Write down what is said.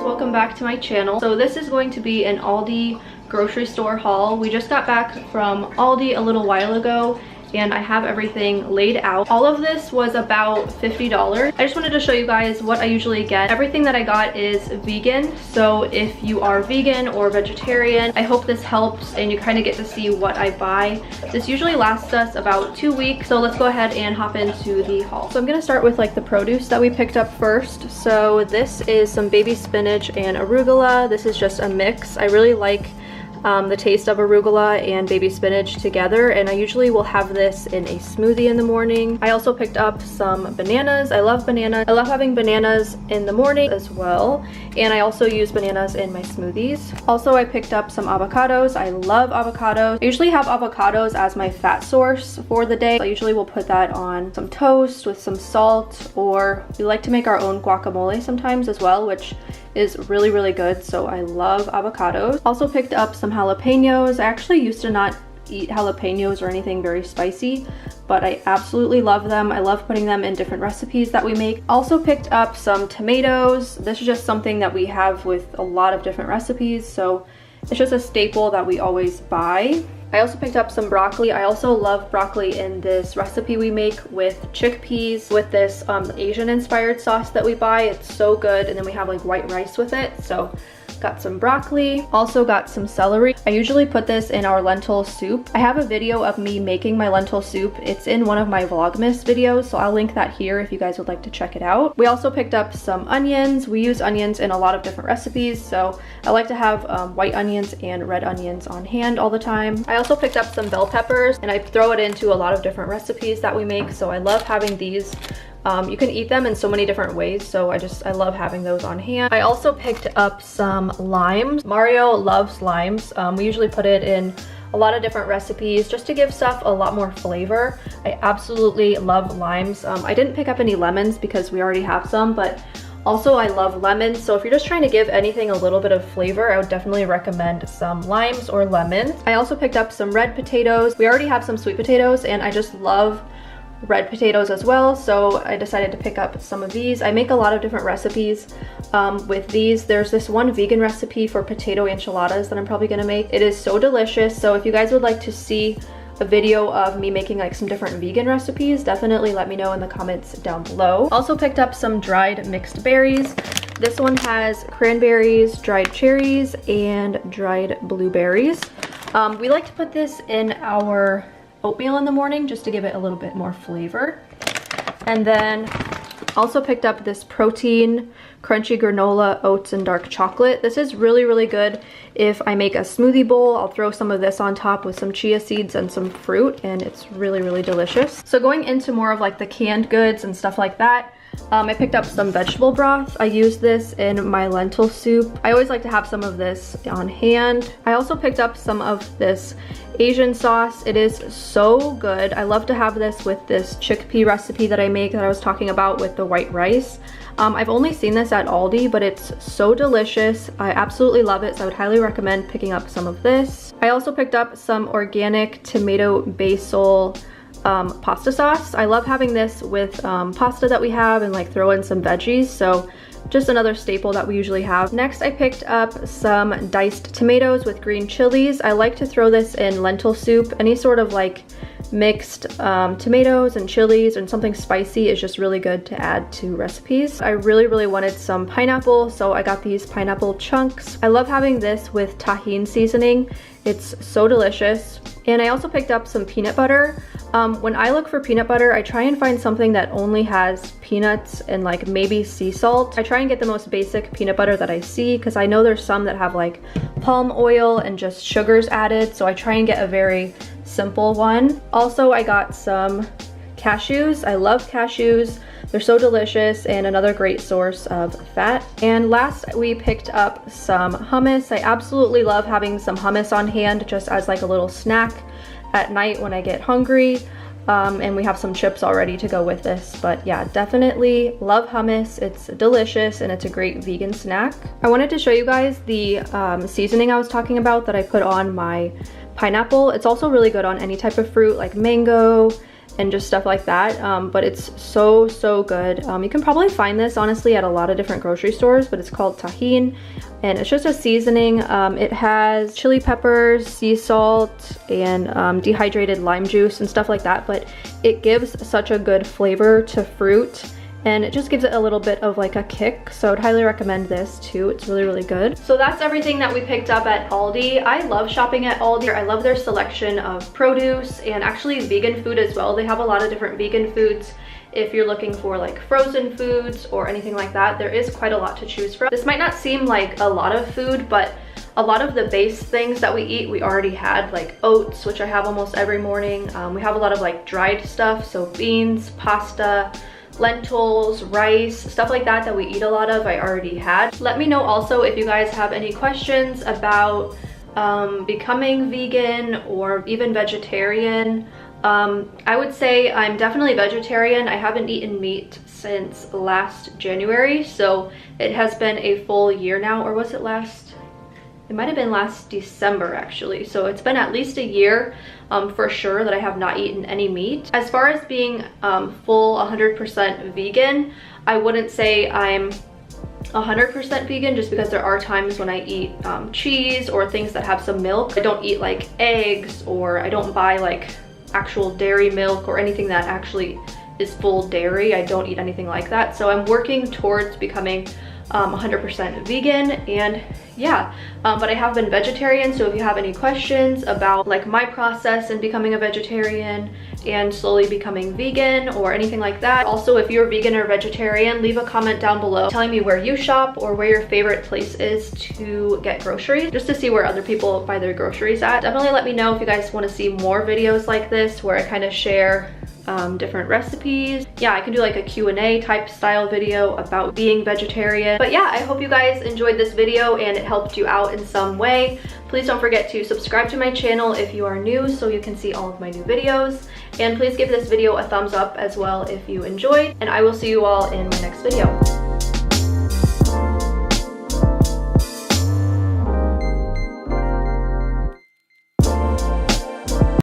welcome back to my channel. So this is going to be an Aldi grocery store haul. We just got back from Aldi a little while ago and I have everything laid out. All of this was about $50. I just wanted to show you guys what I usually get. Everything that I got is vegan, so if you are vegan or vegetarian, I hope this helps and you kind of get to see what I buy. This usually lasts us about 2 weeks, so let's go ahead and hop into the haul. So I'm gonna start with like the produce that we picked up first. So this is some baby spinach and arugula. This is just a mix. I really like the taste of arugula and baby spinach together, and I usually will have this in a smoothie in the morning. I also picked up some bananas. I love bananas. I love having bananas in the morning as well, and I also use bananas in my smoothies. Also, I picked up some avocados. I love avocados. I usually have avocados as my fat source for the day. I usually will put that on some toast with some salt, or we like to make our own guacamole sometimes as well, which is really, really good. So I love avocados. Also picked up some jalapenos. I actually used to not eat jalapenos or anything very spicy, but I absolutely love them. I love putting them in different recipes that we make. Also picked up some tomatoes. This is just something that we have with a lot of different recipes, so it's just a staple that we always buy. I also picked up some broccoli. I also love broccoli in this recipe we make with chickpeas with this Asian inspired sauce that we buy. It's so good, and then we have like white rice with it. So got some broccoli. Also got some celery. I usually put this in our lentil soup. I have a video of me making my lentil soup. It's in one of my Vlogmas videos, so I'll link that here if you guys would like to check it out. We also picked up some onions. We use onions in a lot of different recipes, so I like to have white onions and red onions on hand all the time. I also picked up some bell peppers, and I throw it into a lot of different recipes that we make, so I love having these. You can eat them in so many different ways, so I love having those on hand. I also picked up some limes. Mario loves limes. We usually put it in a lot of different recipes just to give stuff a lot more flavor. I absolutely love limes. I didn't pick up any lemons because we already have some, but also I love lemons, so if you're just trying to give anything a little bit of flavor, I would definitely recommend some limes or lemons. I also picked up some red potatoes. We already have some sweet potatoes, and I just love red potatoes as well, so I decided to pick up some of these. I make a lot of different recipes with these. There's this one vegan recipe for potato enchiladas that I'm probably gonna make. It is so delicious, so if you guys would like to see a video of me making like some different vegan recipes, definitely let me know in the comments down below. Also picked up some dried mixed berries. This one has cranberries, dried cherries, and dried blueberries. We like to put this in our oatmeal in the morning just to give it a little bit more flavor. And then also picked up this protein crunchy granola oats and dark chocolate. This is really, really good if I make a smoothie bowl. I'll throw some of this on top with some chia seeds and some fruit, and it's really, really delicious. So going into more of like the canned goods and stuff like that, I picked up some vegetable broth. I use this in my lentil soup. I always like to have some of this on hand. I also picked up some of this Asian sauce. It is so good. I love to have this with this chickpea recipe that I make that I was talking about with the white rice. I've only seen this at Aldi, but it's so delicious. I absolutely love it, so I would highly recommend picking up some of this. I also picked up some organic tomato basil pasta sauce. I love having this with pasta that we have and like throw in some veggies, so just another staple that we usually have. Next, I picked up some diced tomatoes with green chilies. I like to throw this in lentil soup. Any sort of like mixed tomatoes and chilies and something spicy is just really good to add to recipes. I really, really wanted some pineapple, so I got these pineapple chunks. I love having this with tahini seasoning. It's so delicious. And I also picked up some peanut butter. When I look for peanut butter, I try and find something that only has peanuts and like maybe sea salt. I try and get the most basic peanut butter that I see, because I know there's some that have like palm oil and just sugars added, so I try and get a very simple one. Also, I got some cashews. I love cashews. They're so delicious and another great source of fat. And last, we picked up some hummus. I absolutely love having some hummus on hand just as like a little snack at night when I get hungry. And we have some chips already to go with this, but yeah, definitely love hummus. It's delicious and it's a great vegan snack. I wanted to show you guys the seasoning I was talking about that I put on my pineapple. It's also really good on any type of fruit like mango and just stuff like that, but it's so good. You can probably find this honestly at a lot of different grocery stores, but it's called Tajín, and it's just a seasoning. It has chili peppers, sea salt, and dehydrated lime juice and stuff like that, but it gives such a good flavor to fruit, and it just gives it a little bit of like a kick. So I'd highly recommend this too. It's really good. So that's everything that we picked up at Aldi. I love shopping at Aldi. I love their selection of produce and actually vegan food as well. They have a lot of different vegan foods. If you're looking for like frozen foods or anything like that, there is quite a lot to choose from. This might not seem like a lot of food, but a lot of the base things that we eat, we already had, like oats, which I have almost every morning. We have a lot of like dried stuff, so beans, pasta, lentils, rice, stuff like that that we eat a lot of, I already had. Let me know also if you guys have any questions about becoming vegan or even vegetarian. I would say I'm definitely vegetarian. I haven't eaten meat since last January, so it has been a full year now. Or was it last? It might have been last December actually. So it's been at least a year for sure that I have not eaten any meat. As far as being full 100% vegan, I wouldn't say I'm 100% vegan, just because there are times when I eat cheese or things that have some milk. I don't eat like eggs, or I don't buy like actual dairy milk or anything that actually is full dairy. I don't eat anything like that. So I'm working towards becoming 100% vegan, and yeah, but I have been vegetarian. So if you have any questions about like my process in becoming a vegetarian and slowly becoming vegan or anything like that, also if you're vegan or vegetarian, leave a comment down below telling me where you shop or where your favorite place is to get groceries, just to see where other people buy their groceries at. Definitely let me know if you guys want to see more videos like this where I kind of share different recipes. Yeah, I can do like a Q&A type style video about being vegetarian. But yeah, I hope you guys enjoyed this video and it helped you out in some way. Please don't forget to subscribe to my channel if you are new so you can see all of my new videos. And please give this video a thumbs up as well if you enjoyed. And I will see you all in my next video.